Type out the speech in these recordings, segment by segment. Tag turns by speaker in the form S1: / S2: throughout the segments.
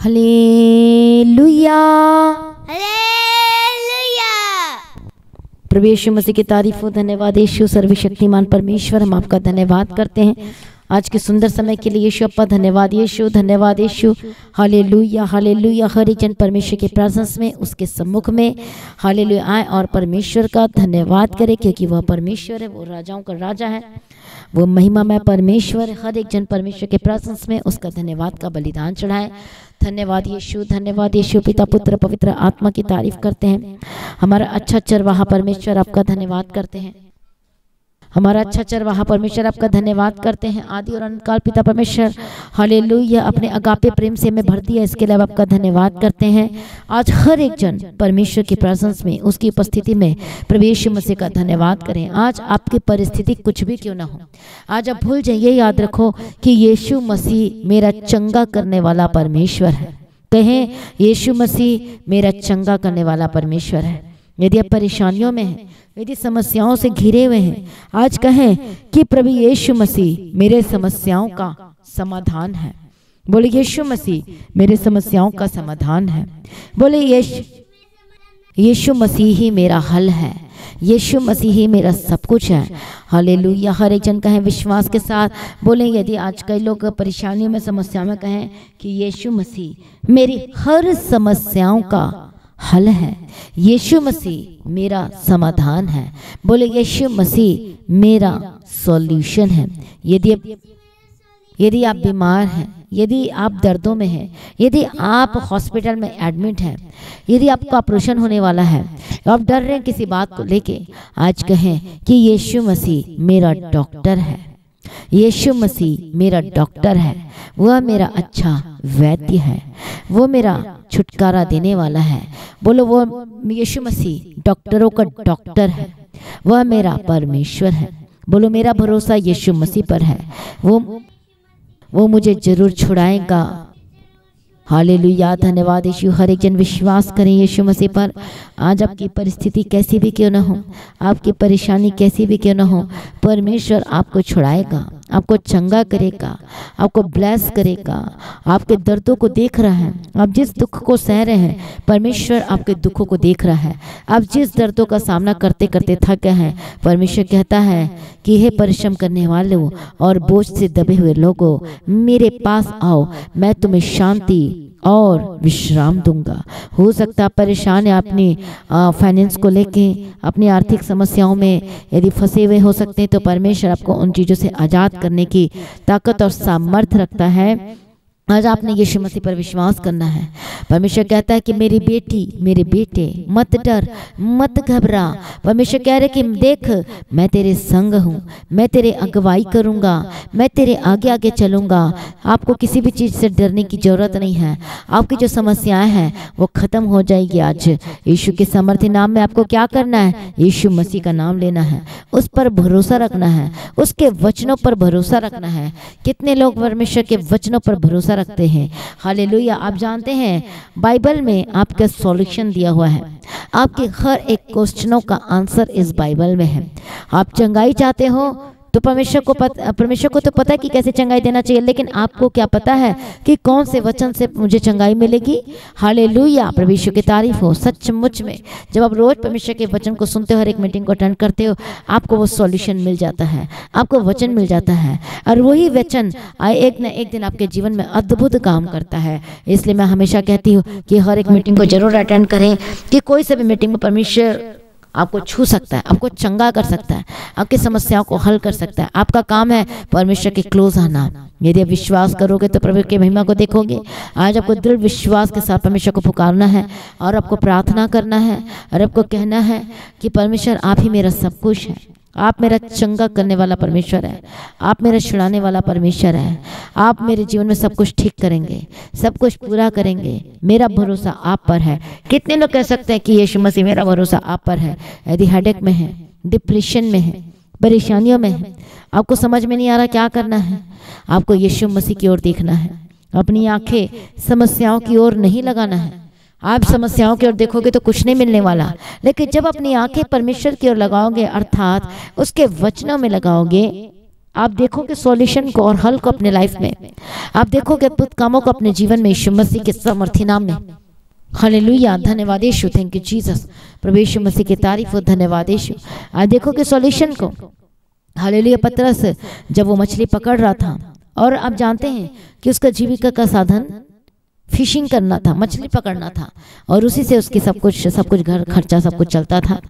S1: Hallelujah.
S2: Hallelujah.
S1: प्रभु यीशु मसीह की तारीफ हो। धन्यवाद यीशु सर्वशक्तिमान परमेश्वर, हम आपका धन्यवाद करते हैं आज के सुंदर समय के लिए। यीशु अप्पा धन्यवाद यीशु, धन्यवाद यीशु। Hallelujah hallelujah. हर एक जन परमेश्वर के प्रेजेंस में, उसके सम्मुख में हालेलुया आए और परमेश्वर का धन्यवाद करे, क्योंकि वह परमेश्वर है, वो राजाओं का राजा है, वो महिमा में परमेश्वर है। हर एक जन परमेश्वर के प्रेजेंस में उसका धन्यवाद का बलिदान चढ़ाए। धन्यवाद यीशु, धन्यवाद यीशु। पिता पुत्र पवित्र आत्मा की तारीफ करते हैं। हमारा अच्छा चरवाहा परमेश्वर आपका धन्यवाद करते हैं। हमारा अच्छा चरवाहा परमेश्वर आपका धन्यवाद करते हैं। आदि और अनंत काल पिता परमेश्वर हालेलुया अपने अगापे प्रेम से हमें भर दिया, इसके लिए आपका धन्यवाद करते हैं। आज हर एक जन परमेश्वर की प्रेजेंस में, उसकी उपस्थिति में प्रभु यीशु मसीह का धन्यवाद करें। आज आपकी परिस्थिति कुछ भी क्यों ना हो, आज आप भूल जाइए, याद रखो कि यीशु मसीह मेरा चंगा करने वाला परमेश्वर है। कहें यीशु मसीह मेरा चंगा करने वाला परमेश्वर है। यदि आप परेशानियों में हैं, यदि समस्याओं से घिरे हुए हैं, आज कहें कि प्रभु यीशु मसीह मेरे समस्याओं का समाधान है। बोले यीशु मसीह मेरे समस्याओं का समाधान है। बोले यीशु मसीह ही मेरा हल है, यीशु मसीह ही मेरा सब कुछ है। हालेलुया। हर एक जन कहें विश्वास के साथ, बोलें यदि आज कई लोग परेशानियों में, समस्याओं में, कहें कि यीशु मसीह मेरी हर समस्याओं का हल है, यीशु मसीह मेरा समाधान है। बोले यीशु मसीह मेरा सॉल्यूशन है। यदि आप बीमार हैं, यदि आप दर्दों में हैं, यदि आप हॉस्पिटल में एडमिट हैं, यदि आपका ऑपरेशन होने वाला है, आप डर रहे हैं किसी बात को लेके, आज कहें कि यीशु मसीह मेरा डॉक्टर है, यीशु मसीह मेरा डॉक्टर है। वह मेरा अच्छा वैद्य है, वो मेरा छुटकारा देने वाला है। बोलो वो यीशु मसीह डॉक्टरों का डॉक्टर है, वह मेरा परमेश्वर है। बोलो मेरा भरोसा यीशु मसीह पर है, वो मुझे जरूर छुड़ाएगा। हालेलुया। धन्यवाद यीशु। हर एक जन विश्वास करें यीशु मसीह पर। आज आपकी परिस्थिति कैसी भी क्यों ना हो, आपकी परेशानी कैसी भी क्यों ना हो, परमेश्वर आपको छुड़ाएगा, आपको चंगा करेगा, आपको ब्लेस करेगा। आपके दर्दों को देख रहा है, आप जिस दुख को सह रहे हैं, परमेश्वर आपके दुखों को देख रहा है। आप जिस दर्दों का सामना करते करते थक गए हैं, परमेश्वर कहता है कि हे परिश्रम करने वालों और बोझ से दबे हुए लोगों, मेरे पास आओ, मैं तुम्हें शांति और विश्राम दूंगा। हो सकता है परेशान है अपनी फाइनेंस को लेके, अपनी आर्थिक समस्याओं में यदि फंसे हुए हो सकते हैं, तो परमेश्वर आपको उन चीज़ों से आज़ाद करने की ताकत और सामर्थ्य रखता है। आज आपने यीशु मसीह पर विश्वास करना है। परमेश्वर कहता है कि मेरी बेटी, मेरे बेटे, मत डर, मत घबरा। परमेश्वर कह रहे कि देख मैं तेरे संग हूँ, मैं तेरे अगुवाई करूँगा, मैं तेरे आगे आगे चलूँगा। आपको किसी भी चीज़ से डरने की जरूरत नहीं है। आपकी जो समस्याएं हैं वो खत्म हो जाएगी। आज यीशु के सामर्थ्य नाम में आपको क्या करना है? यीशु मसीह का नाम लेना है, उस पर भरोसा रखना है, उसके वचनों पर भरोसा रखना है। कितने लोग परमेश्वर के वचनों पर भरोसा रखते हैं? हालेलुया। आप जानते हैं बाइबल में आपका सॉल्यूशन दिया हुआ है, आपके हर एक क्वेश्चनों का आंसर इस बाइबल में है। आप चंगाई चाहते हो तो परमेश्वर को तो पता है कि कैसे चंगाई देना चाहिए, लेकिन आपको क्या पता है कि कौन से वचन से मुझे चंगाई मिलेगी? हालेलुया। परमेश्वर की तारीफ हो। सचमुच में जब आप रोज परमेश्वर के वचन को सुनते हो, हर एक मीटिंग को अटेंड करते हो, आपको वो सॉल्यूशन मिल जाता है, आपको वचन मिल जाता है, और वही वचन एक न एक दिन आपके जीवन में अद्भुत काम करता है। इसलिए मैं हमेशा कहती हूँ कि हर एक मीटिंग को जरूर अटेंड करें, कि कोई से भी मीटिंग में परमेश्वर आपको छू सकता है, आपको चंगा कर सकता है, आपकी समस्याओं को हल कर सकता है। आपका काम है परमेश्वर के क्लोज आना। यदि आप विश्वास करोगे तो प्रभु की महिमा को देखोगे। आज आपको दृढ़ विश्वास के साथ परमेश्वर को पुकारना है, और आपको प्रार्थना करना है, और आपको कहना है कि परमेश्वर आप ही मेरा सब कुछ है, आप मेरा चंगा करने वाला परमेश्वर है, आप मेरा छुड़ाने वाला परमेश्वर है। आप मेरे जीवन में सब कुछ ठीक करेंगे, सब कुछ पूरा करेंगे। मेरा भरोसा आप पर है। कितने लोग कह सकते हैं कि यीशु मसीह मेरा भरोसा आप पर है? यदि हेडेक में है, डिप्रेशन में है, परेशानियों में है, आपको समझ में नहीं आ रहा क्या करना है, आपको यीशु मसीह की ओर देखना है। अपनी आंखें समस्याओं की ओर नहीं लगाना है। आप समस्याओं की ओर देखोगे तो कुछ नहीं मिलने वाला, लेकिन जब अपनी आंखें परमेश्वर की ओर लगाओगे, अर्थात उसके वचनों में लगाओगे, आप देखोगे सॉल्यूशन को और हल को अपने लाइफ में, आप देखोगे अद्भुत कामों को अपने जीवन में यीशु मसीह के सामर्थी नाम में। हालेलुया, धन्यवाद यीशु, थैंक यू जीसस, प्रभु यीशु मसीह की तारीफ हो, धन्यवाद यीशु। आप देखोगे सॉल्यूशन को। हालेलुया, पतरस जब वो मछली पकड़ रहा था और आप जानते हैं कि उसका जीविका का साधन फिशिंग करना था, मछली पकड़ना था, और उसी से उसकी सब कुछ घर खर्चा सब कुछ चलता था।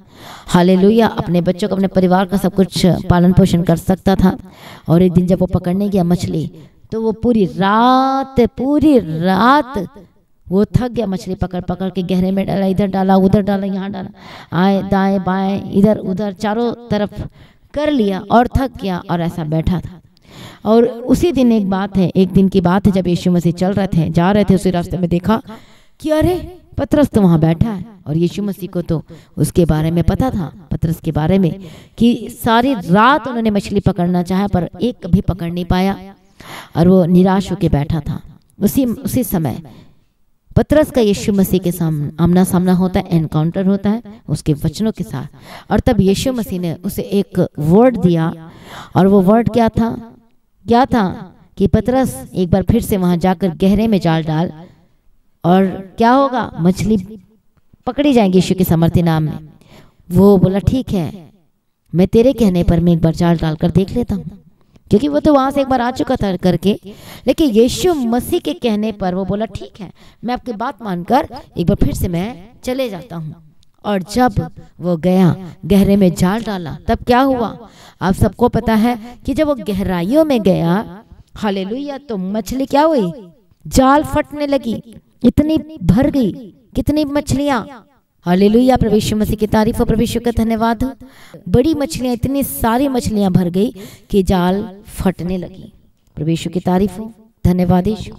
S1: हालेलुया, अपने बच्चों को, अपने परिवार का सब कुछ पालन पोषण कर सकता था। और एक दिन जब वो पकड़ने गया मछली, तो वो पूरी रात वो थक गया, मछली पकड़ पकड़ के गहरे में डाला, इधर डाला उधर डाला, यहाँ डाला, आए दाएं बाएं इधर उधर चारों तरफ कर लिया और थक गया और ऐसा बैठा था। और उसी दिन एक दिन की बात है, जब यीशु मसीह जा रहे थे उसी रास्ते में देखा कि अरे पतरस तो वहाँ बैठा है। और यीशु मसीह को तो उसके बारे में पता था, पतरस के बारे में, कि सारी रात उन्होंने मछली पकड़ना चाहा पर एक कभी पकड़ नहीं पाया और वो निराश होकर बैठा था। उसी समय पतरस का यीशु मसीह के सामने आमना सामना होता है, एनकाउंटर होता है उसके वचनों के साथ। और तब यीशु मसीह ने उसे एक वर्ड दिया, और वो वर्ड क्या था कि पतरस एक बार फिर से वहां जाकर गहरे में जाल डाल, और क्या होगा, मछली पकड़ी जाएंगी यीशु के सामर्थी नाम में। वो बोला ठीक है, मैं तेरे कहने पर मैं एक बार जाल डालकर देख लेता हूँ, क्योंकि वो तो वहां से एक बार आ चुका था करके। लेकिन यीशु मसीह के कहने पर वो बोला ठीक है, मैं आपकी बात मानकर एक बार फिर से मैं चले जाता हूँ। और जब वो गया, गहरे में जाल डाला, तब क्या हुआ आप सबको पता है कि जब वो गहराइयों में गया, हालेलुया, तो मछली क्या हुई, जाल फटने लगी, इतनी भर गई, कितनी मछलियां, हालेलुया, प्रभु यीशु मसीह की तारीफ हो, प्रभु यीशु का धन्यवाद हो। बड़ी मछलियां, इतनी सारी मछलियां भर गई कि जाल फटने लगी। प्रभु यीशु की तारीफ हो, धन्यवाद यीशु।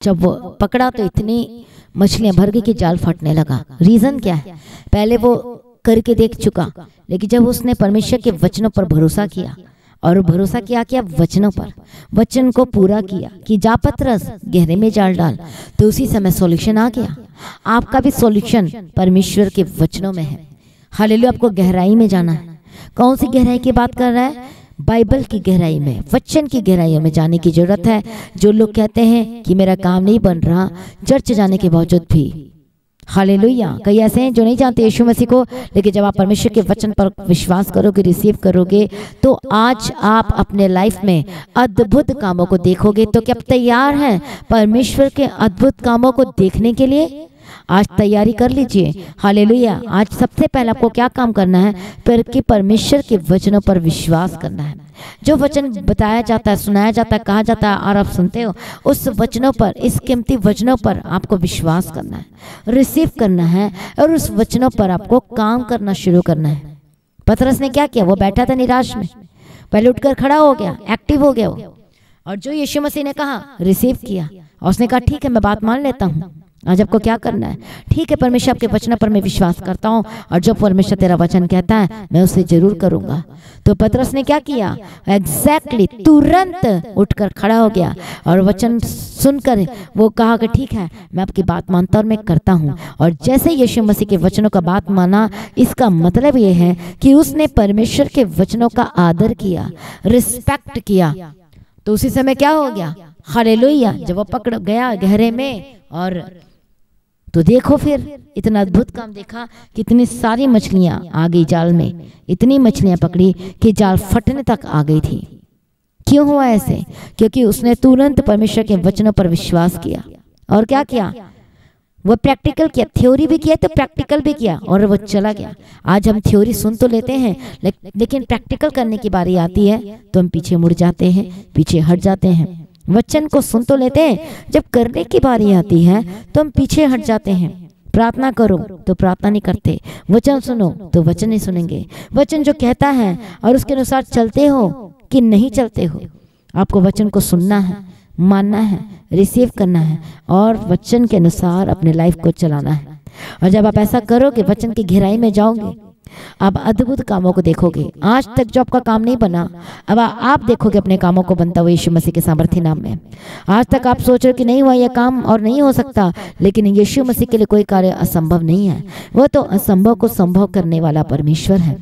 S1: जब वो पकड़ा तो इतनी मछलियां भर गई कि जाल फटने लगा। रीजन क्या है, पहले वो करके देख चुका, लेकिन जब उसने परमेश्वर के वचनों पर भरोसा किया, और भरोसा किया वचनों पर, वचन को पूरा किया कि जा पतरस गहरे में जाल डाल, तो उसी समय सॉल्यूशन आ गया। आपका भी सॉल्यूशन परमेश्वर के वचनों में है। हालेलुया, आपको गहराई में जाना है। कौन सी गहराई की बात कर रहा है, बाइबल की गहराई में, वचन की गहराइयों में जाने की जरूरत है। जो लोग कहते हैं कि मेरा काम नहीं बन रहा चर्च जाने के बावजूद भी, हालेलुया, कई ऐसे हैं जो नहीं जानते यीशु मसीह को, लेकिन जब आप परमेश्वर के वचन पर विश्वास करोगे, रिसीव करोगे, तो आज आप अपने लाइफ में अद्भुत कामों को देखोगे। तो क्या आप तैयार हैं परमेश्वर के अद्भुत कामों को देखने के लिए? आज तैयारी कर लीजिए। हालेलुया, आज सबसे पहले आपको क्या काम करना है, कि परमेश्वर के वचनों पर विश्वास करना है। जो वचन बताया जाता है, सुनाया जाता है, कहा जाता है और आप सुनते हो, उस वचनों पर, इस कीमती वचनों पर आपको विश्वास करना है, रिसीव करना है, और उस वचनों पर आपको काम करना शुरू करना है। पतरस ने क्या किया, वो बैठा था निराश में, पहले उठकर खड़ा हो गया, एक्टिव हो गया वो, और जो यीशु मसीह ने कहा रिसीव किया, और उसने कहा ठीक है मैं बात मान लेता हूँ। आज आपको क्या करना है, ठीक है परमेश्वर आपके वचन पर मैं विश्वास करता हूँ, और जो परमेश्वर तेरा वचन कहता है मैं उसे जरूर करूंगा। तो पतरस ने क्या किया, एग्जैक्टली तुरंत उठकर खड़ा हो गया, और वचन सुनकर वो कहा कि ठीक है मैं आपकी बात मानता और मैं करता हूँ। और जैसे यीशु मसीह के वचनों का बात माना, इसका मतलब ये है कि उसने परमेश्वर के वचनों का आदर किया, रिस्पेक्ट किया, तो उसी समय क्या हो गया, हालेलुया, जब वो पकड़ गया गहरे में, और तो देखो फिर इतना अद्भुत काम देखा, कितनी सारी मछलियां आ गई जाल में, इतनी मछलियां पकड़ी कि जाल फटने तक आ गई थी। क्यों हुआ ऐसे, क्योंकि उसने तुरंत परमेश्वर के वचनों पर विश्वास किया। और क्या किया, वो प्रैक्टिकल किया, थ्योरी भी किया तो प्रैक्टिकल भी किया, और वो चला गया। आज हम थ्योरी सुन तो लेते हैं, लेकिन प्रैक्टिकल करने की बारी आती है तो हम पीछे मुड़ जाते हैं, पीछे हट जाते हैं। वचन को सुन तो लेते हैं, जब करने की बारी आती है तो हम पीछे हट जाते हैं। प्रार्थना करो तो प्रार्थना नहीं करते, वचन सुनो तो वचन नहीं सुनेंगे। वचन जो कहता है और उसके अनुसार चलते हो कि नहीं चलते हो, आपको वचन को सुनना है, मानना है, रिसीव करना है, और वचन के अनुसार अपने लाइफ को चलाना है। और जब आप ऐसा करोगे, वचन की गहराई में जाओगे, आप अद्भुत कामों को देखोगे। आज तक जो आपका काम नहीं बना, अब आप देखोगे अपने कामों को बनता हुआ यीशु मसीह के सामर्थी नाम में। आज तक आप सोच रहे हो कि नहीं हुआ यह काम और नहीं हो सकता, लेकिन यीशु मसीह के लिए कोई कार्य असंभव नहीं है। वो तो असंभव को संभव करने वाला परमेश्वर है।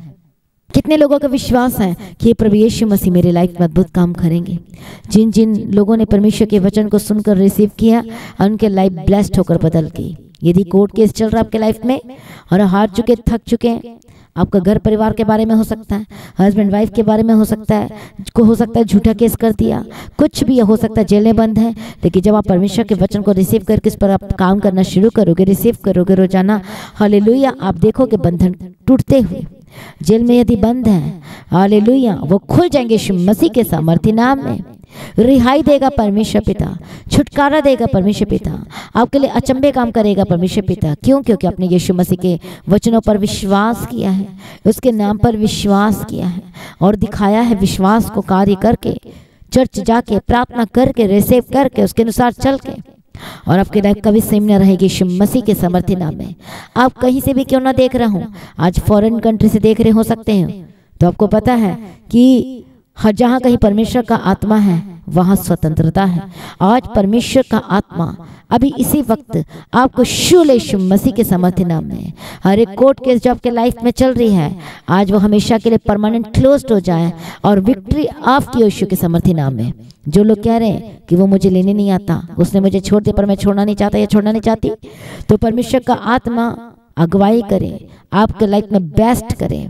S1: कितने लोगों का विश्वास है कि ये प्रभु यीशु मसीह मेरे लाइफ में अद्भुत काम करेंगे। जिन जिन लोगों ने परमेश्वर के वचन को सुनकर रिसीव किया, उनके लाइफ ब्लेस्ड होकर बदल गई। यदि कोर्ट केस चल रहा है आपके लाइफ में और हार चुके, थक चुके हैं, आपका घर परिवार के बारे में हो सकता है, हस्बैंड वाइफ के बारे में हो सकता है झूठा केस कर दिया, कुछ भी हो सकता है, जेलें बंद हैं। लेकिन जब आप परमेश्वर के वचन को रिसीव करके इस पर आप काम करना शुरू करोगे, रिसीव करोगे रोजाना, हालेलुया, आप देखोगे बंधन टूटते हुए। जेल में यदि बंद है, हालेलुया, वो खुल जाएंगे यीशु मसीह के सामर्थी नाम में। रिहाई देगा परमेश्वर पिता, छुटकारा देगा परमेश्वर पिता, आपके लिए अचंभे काम करेगा परमेश्वर पिता। क्यों? क्योंकि आपने यीशु मसीह के वचनों पर विश्वास किया है, उसके नाम पर विश्वास किया है और दिखाया है विश्वास को कार्य करके, चर्च जाके प्रार्थना करके, रिसीव करके, उसके अनुसार चल के, और आपकी लाइफ कभी सेम न रहेगी यीशु मसीह के समर्थी नाम में। आप कहीं से भी क्यों ना देख रहे हो, आज फॉरेन कंट्री से देख रहे हो सकते हैं, तो आपको पता है कि हर जहाँ कहीं परमेश्वर का आत्मा है वहाँ स्वतंत्रता है। आज परमेश्वर का आत्मा अभी इसी वक्त आपको छू ले यीशु मसीह के समर्थी नाम में। हर एक कोर्ट केस जो आपके लाइफ में चल रही है, आज वो हमेशा के लिए परमानेंट क्लोज हो जाए और विक्ट्री आपकी यीशु के समर्थी नाम में। जो लोग कह रहे हैं कि वो मुझे लेने नहीं आता, उसने मुझे छोड़ दिया, पर मैं छोड़ना नहीं चाहता या छोड़ना नहीं चाहती, तो परमेश्वर का आत्मा अगुवाई करे, आपके लाइफ में बेस्ट करे,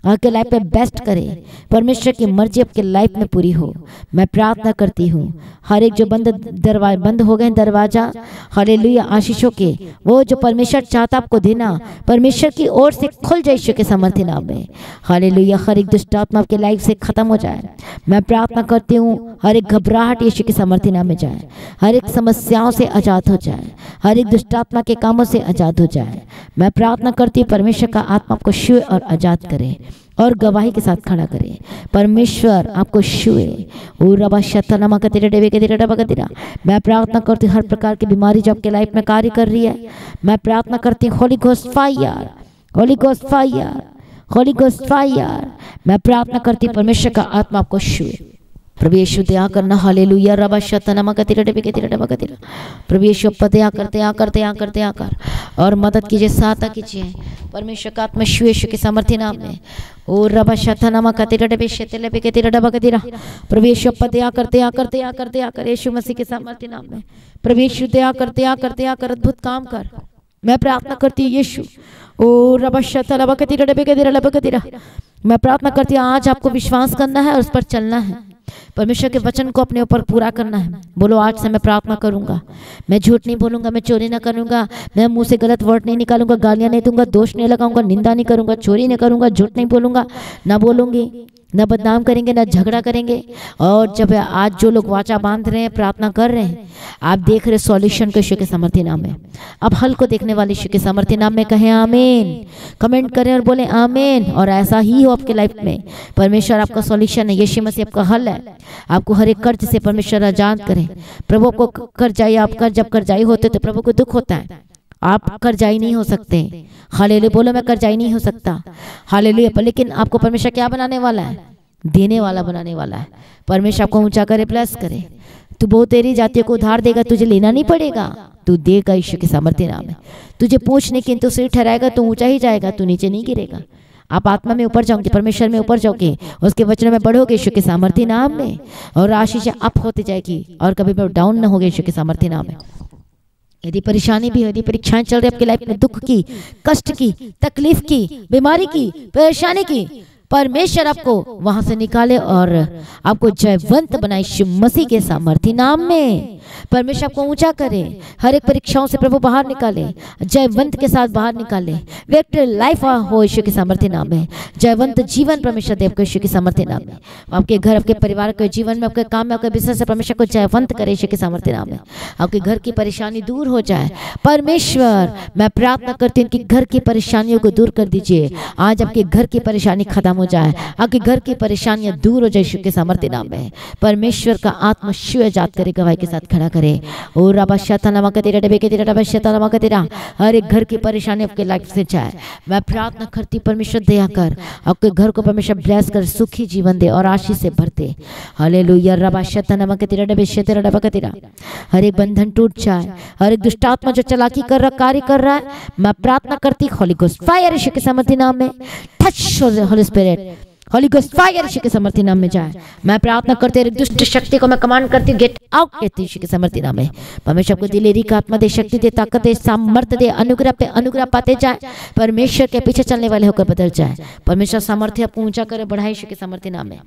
S1: आपके लाइफ में बेस्ट करे, परमेश्वर की मर्जी आपके लाइफ में पूरी हो। मैं प्रार्थना करती हूँ हर एक जो बंद हो गए दरवाजा, हालेलुया, आशीषों के, वो जो परमेश्वर चाहता आपको देना, परमेश्वर की ओर से खुल जाए यीशु के समर्थी नाम में। हालेलुया, हर एक दुष्ट आत्मा आपके लाइफ से खत्म हो जाए। मैं प्रार्थना करती हूँ हर एक घबराहट यीशु के समर्थी नाम में जाए, हर एक समस्याओं से आजाद हो जाए, हर एक दुष्ट आत्मा के कामों से आजाद हो जाए। मैं प्रार्थना करती हूँ परमेश्वर का आत्मा आपको छुए और आजाद करे और गवाही के साथ खड़ा करे। परमेश्वर आपको छुए। मैं प्रार्थना करती हूँ हर प्रकार की बीमारी जो आपके लाइफ में कार्य कर रही है, मैं प्रार्थना करती हूँ Holi ghost fire, Holi ghost fire, Holi ghost fire. मैं प्रार्थना करती हूँ परमेश्वर का आत्मा आपको छुए। प्रभु यीशु दया करना, हालेलुया, रबा शतनमा कतिरा डबे कतिरा डबा कतिरा। प्रभु यीशु दया कर और मदद कीजिए, सहायता कीजिए परमेश्वर का आत्मा यीशु के सामर्थ्य नाम में। ओ रबा शतनमा कतिरा डबे शतले बे कतिरा डबा कतिरा। प्रभु यीशु दया कर यीशु मसीह के सामर्थ्य नाम में। प्रभु यीशु दया कर अद्भुत काम कर। मैं प्रार्थना करती हूँ यीशु, ओ रबा शतलबा कतिरा डबे कतिरा डबा कतिरा। मैं प्रार्थना करती हूँ आज आपको विश्वास करना है और उस पर चलना है, परमेश्वर के वचन को अपने ऊपर पूरा करना है। बोलो, आज से मैं प्रार्थना करूंगा, मैं झूठ नहीं बोलूंगा, मैं चोरी ना करूंगा, मैं मुंह से गलत वर्ड नहीं निकालूंगा, गालियां नहीं दूंगा, दोष नहीं लगाऊंगा, निंदा नहीं करूंगा, चोरी नहीं करूंगा, झूठ नहीं बोलूंगा, ना बोलूंगी, न बदनाम करेंगे, न झगड़ा करेंगे। और जब आज जो लोग वाचा बांध रहे हैं, प्रार्थना कर रहे हैं, आप देख रहे सॉल्यूशन को यीशु के सामर्थ्य नाम में। अब हल को देखने वाले यीशु के सामर्थ्य नाम में कहें आमीन, कमेंट करें और बोले आमीन। और ऐसा ही हो आपके लाइफ में, परमेश्वर आपका सॉल्यूशन है, यीशु मसीह आपका हल है। आपको हर एक कर्ज से परमेश्वर आजाद करें। प्रभु को कर्जाई, आप जब कर्जाई होते तो प्रभु को दुख होता है, आप कर्जाई नहीं हो सकते। हालेलुया, बोलो मैं कर्जाई नहीं हो सकता। हालेलुया, लेकिन आपको परमेश्वर क्या बनाने वाला है? देने वाला बनाने वाला है। परमेश्वर आपको ऊंचा करे, प्लस करे। तू बहुत तेरी जातियों को उधार देगा, तुझे लेना नहीं पड़ेगा, तू देगा यीशु के सामर्थ्य नाम है। तुझे पूछने की तो सिर ठहराएगा, तू ऊंचा ही जाएगा, तू नीचे नहीं गिरेगा। आप आत्मा में ऊपर जाओगे, परमेश्वर में ऊपर जाओगे, उसके वचनों में बढ़ोगे यीशु के सामर्थ्य नाम में, और आशीष अप होती जाएगी और कभी भी डाउन न होगे यीशु के सामर्थ्य नाम में। यदि परेशानी भी, यदि परीक्षाएं चल रही है आपकी लाइफ में, दुख की, कष्ट की, तकलीफ की, बीमारी की, परेशानी की, परमेश्वर आपको वहां से निकाले और आपको जयवंत बनाए यीशु मसीह के सामर्थ्य नाम में। परमेश्वर आपको ऊंचा करे, हर एक परीक्षाओं से प्रभु बाहर निकाले, जयवंत के साथ बाहर निकाले। विक्ट्री लाइफ हो यीशु के सामर्थ्य नाम में। जयवंत जीवन परमेश्वर देव को यीशु के सामर्थ्य नाम में। आपके घर, आपके परिवार के जीवन में, आपके काम में, आपके बिजनेस से परमेश्वर को जयवंत करे यीशु के सामर्थ्य नाम में। आपके घर की परेशानी दूर हो जाए। परमेश्वर, मैं प्रार्थना करती हूँ कि घर की परेशानियों को दूर कर दीजिए। आज आपके घर की परेशानी खत्म हो जाए, आपके घर की परेशानियां दूर हो जाए यीशु के सामर्थ्य नाम में। परमेश्वर का आत्मा शिव जात करे, गवाही के साथ खड़ा खड़ा करे। और रबा शतनमा कतेरा डबे के तेरा रबा शतनमा कतेरा, हर एक घर की परेशानी आपके लाइफ से जाए। मैं प्रार्थना करती परमेश्वर दया कर, आपके घर को परमेश्वर ब्लेस कर, सुखी जीवन दे और आशीष से भरते। हालेलुया। रबा शतनमा कतेरा डबे शतेरा डबा कतेरा, हर एक बंधन टूट जाए, हर एक दुष्ट आत्मा जो चालाकी कर रहा, कार्य कर रहा है, मैं प्रार्थना करती होली गोस्ट फायर यीशु के समर्थी नाम में, touch Holy Spirit, Holy Ghost fire Yeshu के समर्थी नाम में जाए। मैं प्रार्थना करते हर दुष्ट शक्ति को मैं कमांड करती हूँ, गेट आउट कहती हूँ यीशु के समर्थी नाम में। परमेश्वर को दिलेरी का आत्मा दे, शक्ति दे, ताकत दे, सामर्थ्य दे, अनुग्रह पे अनुग्रह पाते जाए, परमेश्वर के पीछे चलने वाले होकर बदल जाए। परमेश्वर सामर्थ्य आपको ऊंचा करे, बढ़ाए यीशु के समर्थी नाम में।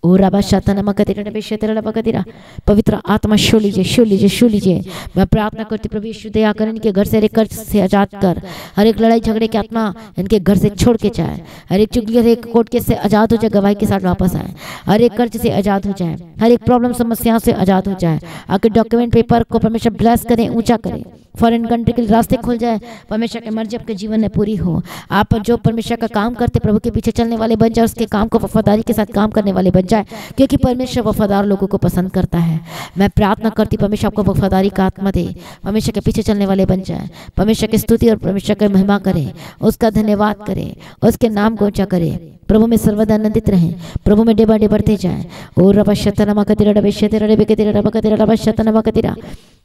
S1: ओ रबा शतनमा कतेरा डबे शतेरा डबा कतेरा, पवित्र आत्मा छू लीजिए, छू लीजिए, छू लीजिए। मैं प्रार्थना करती प्रभु यीशु दया कर, इनके घर से हर एक कर्ज से आजाद कर, हर एक लड़ाई झगड़े की आत्मा इनके घर से छोड़ के जाए, हर एक चुगली, हर एक कोर्ट केस से आजाद हो जाए, गवाही के साथ वापस आए, हर एक कर्ज से आजाद हो जाए, हर एक प्रॉब्लम समस्याओं से आजाद हो जाए। आपके डॉक्यूमेंट पेपर को परमेश्वर ब्लेस करें, ऊंचा करें, फॉरेन कंट्री के रास्ते खुल जाए, परमेश्वर की मर्जी आपके जीवन में पूरी हो। आप जो परमेश्वर का काम करते प्रभु के पीछे चलने वाले बन जाए, उसके काम को वफादारी के साथ काम करने वाले बन जाए, क्योंकि परमेश्वर वफादार लोगों को पसंद करता है। मैं प्रार्थना करती परमेश्वर आपको वफादारी का आत्मा दे, परमेश्वर के पीछे चलने वाले बन जाए, परमेश्वर की स्तुति और परमेश्वर की महिमा करें, उसका धन्यवाद करें, उसके नाम को ऊंचा करें। प्रभु में सर्वदा आनंदित रहें, प्रभु में डेबा डे बढ़ते जाए। और रबा शतनमा कतेरा डबे शतेरा डबे के तेरा रबा कतेरा रबा शतनमा कतेरा,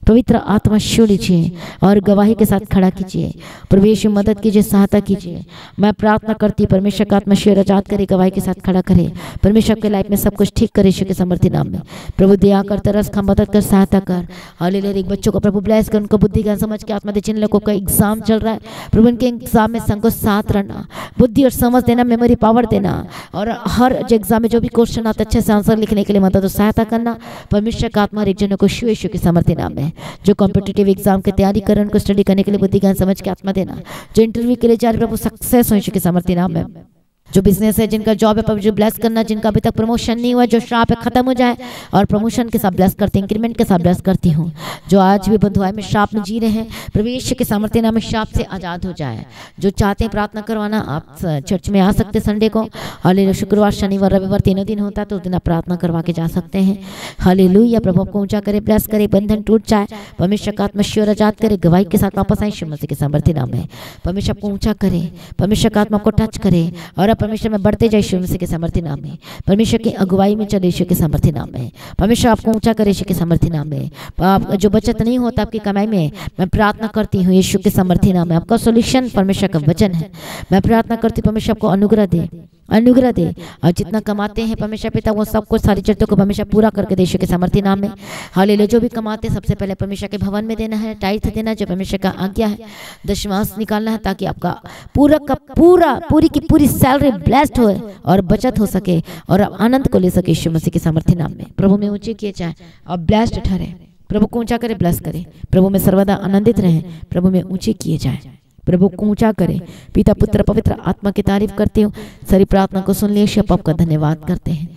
S1: पवित्र आत्मा छू लीजिए और गवाही के साथ खड़ा कीजिए। प्रभु यीशु मदद कीजिए, सहायता कीजिए। मैं प्रार्थना करती परमेश्वर का आत्मा शेर आजाद करे, गवाही के साथ खड़ा करे, परमेश्वर के लाइफ में सब कुछ ठीक करे यीशु के समर्थी नाम में। प्रभु दया कर, तरस खा, मदद कर, सहायता कर। हालेलुया। एक बच्चों को प्रभु ब्लेस कर, उनको बुद्धि ज्ञान समझ के आत्मा दे। जिन लोगों का एग्जाम चल रहा है प्रभु, उनके एग्जाम में संग को साथ रहना, बुद्धि और समझ देना, मेमोरी पावर देना, और हर एग्जाम में जो भी क्वेश्चन आता अच्छे से आंसर लिखने के लिए मदद और सहायता करना। परमेश्वर का आत्मा एक जनों को यीशु के समर्थी नाम में। जो कॉम्पिटिटिव एग्जाम की तैयारी कर रहे हैं उनको स्टडी करने के लिए बुद्धि ज्ञान समझ के आत्मा देना। जो इंटरव्यू के लिए जा रहे प्रभु सक्सेस हो यीशु के समर्थी नाम में। जो बिजनेस है, जिनका जॉब है प्रभु जो ब्लेस करना, जिनका अभी तक प्रमोशन नहीं हुआ, जो श्राप है खत्म हो जाए और प्रमोशन के साथ ब्लेस करती हूँ, इंक्रीमेंट के साथ ब्लेस करती हूँ। जो आज भी बंधुआई में श्राप में जी रहे हैं प्रभु यीशु के सामर्थ्य नाम में श्राप से आजाद हो जाए। जो चाहते हैं प्रार्थना करवाना, आप चर्च में आ सकते संडे को। हालेलुया। शुक्रवार, शनिवार, रविवार तीनों दिन होता है, तो उस दिन आप प्रार्थना करवा के जा सकते हैं। हालेलुया। प्रभु आपको ऊंचा करे, ब्लेस करे, बंधन टूट जाए, परमेश्वर का आत्मा शेर आजाद करे, गवाही के साथ वापस आए यीशु मसीह के सामर्थ्य नाम में। परमेश्वर आपको ऊंचा करे, परमेश्वर का आत्मा को टच करे और आप परमेश्वर में बढ़ते जाए यीशु मसीह के सामर्थ्य नाम में। परमेश्वर की अगुवाई में चले यीशु के सामर्थ्य नाम में। परमेश्वर आपको ऊंचा करे यीशु के सामर्थ्य नाम में। आप जो बचत नहीं होता आपकी कमाई में, मैं प्रार्थना करती हूँ यीशु के सामर्थ्य नाम में। आपका सॉल्यूशन परमेश्वर का वचन है। मैं प्रार्थना करती हूँ परमेश्वर आपको अनुग्रह दे, अनुग्रह दे, और जितना कमाते हैं परमेश्वर पिता वो सब कुछ सारी जरूरतों को परमेश्वर पूरा करके दे यीशु के सामर्थ्य नाम में। हालेलुया। जो भी कमाते हैं सबसे पहले परमेश्वर के भवन में देना है, टाइथ देना जो परमेश्वर का आज्ञा है, दशमांश निकालना है, ताकि आपका पूरा का पूरा पूरी की पूरी सैलरी ब्लेस्ड हो और बचत हो सके और आप आनंद को ले सके यीशु मसीह के सामर्थ्य नाम में। प्रभु में ऊंचे किए जाए और ब्लेस्ड ठहरे, प्रभु को ऊंचा करे, ब्लेस करे, प्रभु में सर्वदा आनंदित रहे, प्रभु में ऊंचे किए जाए, प्रभु को ऊंचा करे। पिता पुत्र पवित्र आत्मा की तारीफ करती हूँ। सारी प्रार्थना को सुन लिए यीशु, आपका धन्यवाद करते हैं।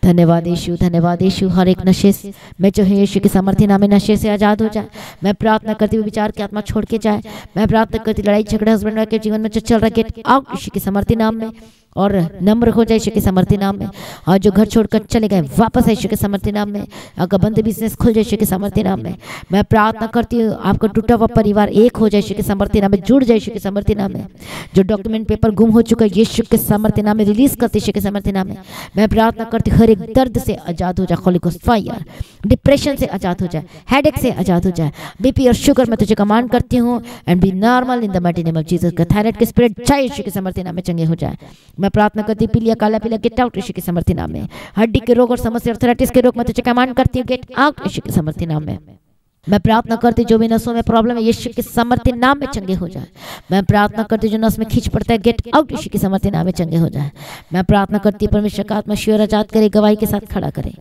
S1: धन्यवाद यीशु, धन्यवाद यीशु। हर एक नशे में जो है यीशु के सामर्थ्य नाम में नशे से आजाद हो जाए। मैं प्रार्थना करती हूँ विचार की आत्मा छोड़ के जाए। मैं प्रार्थना करती लड़ाई झगड़ा हस्बैंड वाइफ के जीवन में जो चल रहा है, गेट आउट यीशु के सामर्थ्य नाम में, और नम्र हो जाए यीशु के सामर्थ्य नाम में। और जो घर छोड़कर चले गए वापस है यीशु के सामर्थ्य नाम में। आपका बंद बिजनेस खुल जाए यीशु के सामर्थ्य नाम में। मैं प्रार्थना करती हूँ आपका टूटा हुआ परिवार एक हो जाए यीशु के सामर्थ्य नाम में, जुड़ जाए यीशु के सामर्थ्य नाम में। जो डॉक्यूमेंट पेपर गुम हो चुका है यीशु के सामर्थ्य नाम में रिलीज करते यीशु के सामर्थ्य नाम में। मैं प्रार्थना करती हूँ हर एक दर्द से आजाद हो जाए, होली गोस्ट फायर, डिप्रेशन से आजाद हो जाए, हेडेक से आजाद हो जाए, बीपी और शुगर मैं तुझे कमांड करती हूँ and B normal in the mighty name of Jesus. Thyroid के स्पिरिट चाहे यीशु के सामर्थ्य नाम में चंगे हो जाए। मैं प्रार्थना करती हूँ पीलिया काला पीला गेट आउट यीशु के सामर्थ्य नाम में। हड्डी के रोग और समस्या अर्थराइटिस के रोग में तुझे कमांड करती हूँ गेट आउट यीशु के सामर्थ्य नाम में। मैं प्रार्थना करती जो भी नसों में प्रॉब्लम है यीशु के सामर्थ्य नाम में चंगे हो जाए। मैं प्रार्थना करती जो नस में खींच पड़ता है गेट आउट यीशु के सामर्थ्य नाम में चंगे हो जाए। मैं प्रार्थना करती परमेश्वर का आत्मा शिवर आजाद करे, गवाही के साथ खड़ा करे।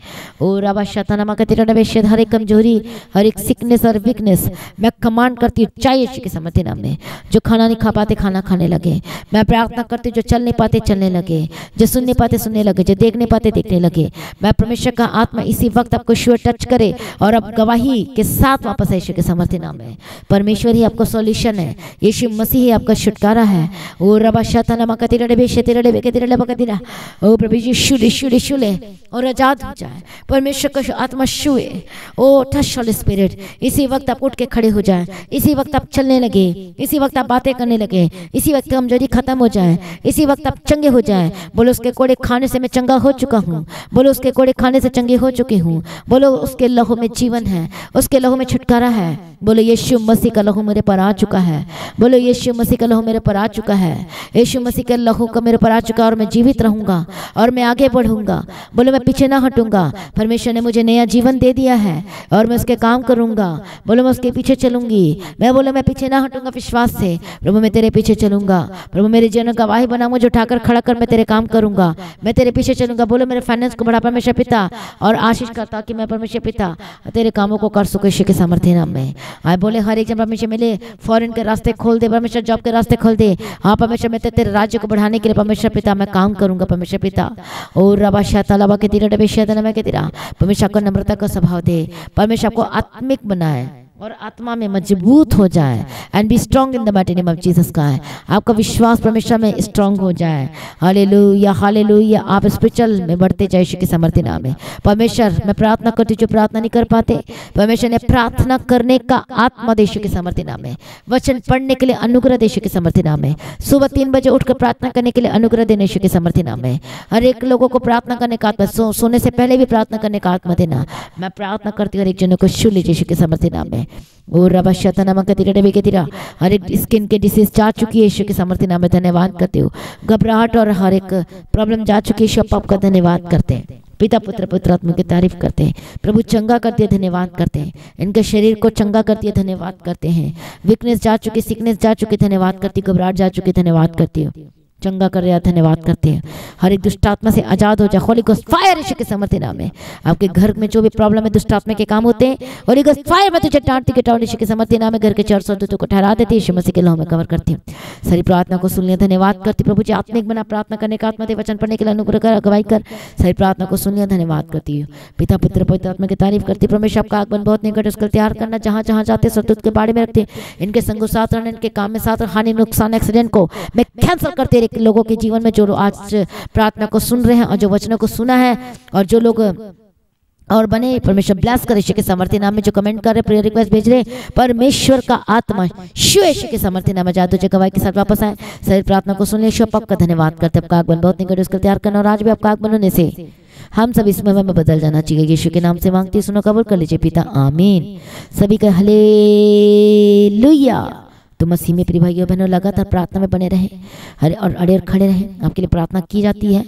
S1: और आबा शतानामा का तेरा नवेश हर एक कमजोरी, हर एक सिकनेस और वीकनेस मैं कमांड करती हूँ चाहे यीशु के सामर्थ्य नाम में। जो खाना नहीं खा पाते खाना खाने लगे। मैं प्रार्थना करती जो चल नहीं पाते चलने लगे, जो सुन नहीं पाते सुनने लगे, जो देख नहीं पाते देखने लगे। मैं परमेश्वर का आत्मा इसी वक्त आपको शिवर टच करे और अब गवाही के साथ साथ वापस आए यीशु के सामर्थ्य नाम में। परमेश्वर ही आपका सॉल्यूशन है, यीशु मसीह ही आपका छुटकारा है। ओ रबा शताना मकतिरा डबे शतिरा डबे कतिरा बकतिरा, ओ प्रभु यीशु यीशु ले और आजाद हो जाए। परमेश्वर का आत्मा छुए। ओ टच होली स्पिरिट, इसी वक्त आप उठ के खड़े हो जाए, इसी वक्त आप चलने लगे, इसी वक्त आप बातें करने लगे, इसी वक्त कमजोरी खत्म हो जाए, इसी वक्त आप चंगे हो जाए। बोलो उसके कोड़े खाने से मैं चंगा हो चुका हूँ, बोलो उसके कोड़े खाने से चंगे हो चुकी हूँ, बोलो उसके लहू में जीवन है, उसके लहू में छुटकारा है। बोलो यीशु मसीह का लहू मेरे पर आ चुका है, बोलो यीशु मसीह का लहू मेरे पर आ चुका है, यीशु मसीह का लहू का मेरे पर आ चुका है और मैं जीवित रहूंगा और मैं आगे बढ़ूंगा। बोलो मैं पीछे ना हटूंगा, परमेश्वर ने मुझे नया जीवन दे दिया है और मैं उसके काम करूंगा। बोलो मैं उसके पीछे चलूंगी, मैं बोलो मैं पीछे ना हटूंगा विश्वास से। प्रभु मैं तेरे पीछे चलूंगा, प्रभु मेरे जीवन का गवाही बना, मुझे उठाकर खड़ा कर, मैं तेरे काम करूंगा, मैं तेरे पीछे चलूंगा। बोलो मेरे फाइनेंस को बढ़ा परमेश्वर पिता और आशीष करता कि मैं परमेश्वर पिता तेरे कामों को कर सकूं यीशु के सामर्थ्य नाम में। आए बोले हर एक जन परमेश्वर मिले, फॉरेन के रास्ते खोल दे परमेश्वर, जॉब के रास्ते खोल दे। हाँ परमेश्वर मैं तेरे राज्य को बढ़ाने के लिए परमेश्वर पिता मैं काम करूंगा परमेश्वर पिता। और रबा शतालबा के तीरा डबे शतालबा के तीरा, परमेश्वर को नम्रता का स्वभाव दे, परमेश्वर को आत्मिक बनाए और आत्मा में मजबूत हो जाए। And be strong in the mighty name of Jesus का है, आपका विश्वास परमेश्वर में स्ट्रॉन्ग हो जाए। हालेलुया हालेलुया, आप स्पिरिचुअल में बढ़ते जाए यीशु के सामर्थ्य नाम में। परमेश्वर मैं प्रार्थना करती हूँ जो प्रार्थना नहीं कर पाते, परमेश्वर ने प्रार्थना करने का आत्मा दे यीशु के सामर्थ्य नाम में, वचन पढ़ने के लिए अनुग्रह दे यीशु के सामर्थ्य नाम में, सुबह 3 बजे उठकर प्रार्थना करने के लिए अनुग्रह देने यीशु के सामर्थ्य नाम में। हर एक लोगों को प्रार्थना करने का आत्मा, सोने से पहले भी प्रार्थना करने का आत्मा देना। मैं प्रार्थना करती हूँ हर एक जनों को छू लीजिए यीशु के सामर्थ्य नाम में। और रबा शताना के तीरा डबे के तीरा, हर एक स्किन के डिसीज जा चुकी है यीशु के सामर्थ्य नाम में। धन्यवाद करते हो, घबराहट और हर एक प्रॉब्लम जा चुकी है, यीशु आपका धन्यवाद करते हैं। पिता पुत्र पवित्र आत्मा की तारीफ करते हैं। प्रभु चंगा करती है, धन्यवाद करते हैं। इनके शरीर को चंगा करती है, धन्यवाद करते हैं। वीकनेस जा चुकी, सिकनेस जा चुकी, धन्यवाद करती। घबराहट जा चुकी, धन्यवाद करती हो। चंगा कर रहा, धन्यवाद करते हैं। हर एक दुष्ट आत्मा से आजाद हो जाए, होली गोस्ट फायर यीशु के सामर्थ्य नाम में। आपके घर में जो भी प्रॉब्लम है, दुष्ट आत्मा के काम होते हैं, होली गोस्ट फायर में तुझे डांटती के टाउन यीशु के सामर्थ्य नाम में। घर के 400 दूतों को ठहरा देती है, यीशु मसीह के लहू में कवर करती हूँ। सारी प्रार्थना को सुन लिया, धन्यवाद करती। प्रभु जी आत्मिक बना, प्रार्थना करने का आत्मा दे, वचन पढ़ने के लिए अनुग्रह कर, अगुवाई कर। सारी प्रार्थना को सुन लिया, धन्यवाद करती हूँ। पिता पुत्र पवित्र आत्मा की तारीफ करती। परमेश्वर आपका आगमन बहुत निकट, उसका तैयार करना, जहाँ जहाँ जाते सतुत के बारे में रखते, इनके संगो साथ रहने, इनके काम में साथ, हानि नुकसान एक्सीडेंट को मैं कैंसिल करते रहे लोगों के जीवन में, जो आज प्रार्थना को सुन रहे हैं और जो वचनों को सुना है और जो लोग और बने, परमेश्वर ब्लेस करे यीशु के सामर्थ्य नाम में। जो कमेंट कर रहे, प्रेयर रिक्वेस्ट भेज रहे, परमेश्वर का आत्मा यीशु के सामर्थ्य नाम में जादू जो गवाही के साथ वापस आए। सारी प्रार्थना को सुन ले, यीशु आपका धन्यवाद करते। आपका आगमन बहुत निकट, उसका तैयार करना, और आज भी आपका आगमन होने से हम सब इस समय में बदल जाना चाहिए। यीशु के नाम से मांगती, सुनो, कबूल कर लीजिए पिता, आमीन। सभी का हालेलुया। तो मसीह में प्रिय भाइयों बहनों लगातार प्रार्थना में बने रहे और अड़े और खड़े रहे। आपके लिए प्रार्थना की जाती है,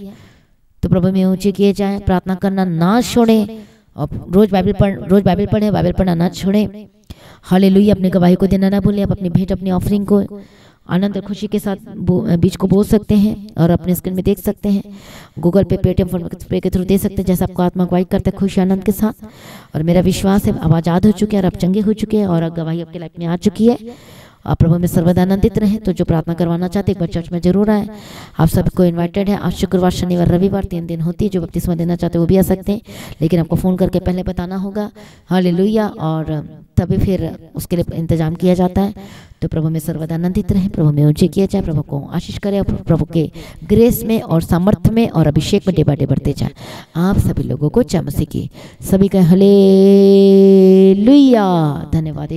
S1: तो प्रभु में ऊंचे किए जाए। प्रार्थना करना ना छोड़ें और रोज बाइबल पढ़ें, बाइबल पढ़ना ना छोड़ें। हालेलुया। अपनी गवाही को देना ना भूलें। आप अपनी भेंट, अपनी ऑफरिंग को आनंद और खुशी के साथ बीच को बोल सकते हैं और अपने स्क्रीन में देख सकते हैं। गूगल पे, पेटीएम, फोनपे के थ्रू दे सकते हैं, जैसा आपको आत्मा गवाही करता है, खुशी आनंद के साथ। और मेरा विश्वास है आप आज़ाद हो चुके हैं और आप चंगे हो चुके हैं और गवाही आपके लाइफ में आ चुकी है। आप प्रभु में सर्वदा आनंदित रहें। तो जो प्रार्थना करवाना चाहते हैं, एक बार चर्च में जरूर आए। आप सबको इनवाइटेड है। आप शुक्रवार, शनिवार, रविवार 3 दिन होती है। जो बपतिस्मा देना चाहते हैं वो भी आ सकते हैं, लेकिन आपको फ़ोन करके पहले बताना होगा। हालेलुया। और तभी फिर उसके लिए इंतजाम किया जाता है। तो प्रभु में सर्वदा आनंदित रहें, प्रभु में ऊंचे किया जाए, प्रभु को आशीष करें, प्रभु के ग्रेस में और सामर्थ्य में और अभिषेक में डे बढ़ते जाए। आप सभी लोगों को जय मसीह की सभी का हालेलुया। धन्यवाद।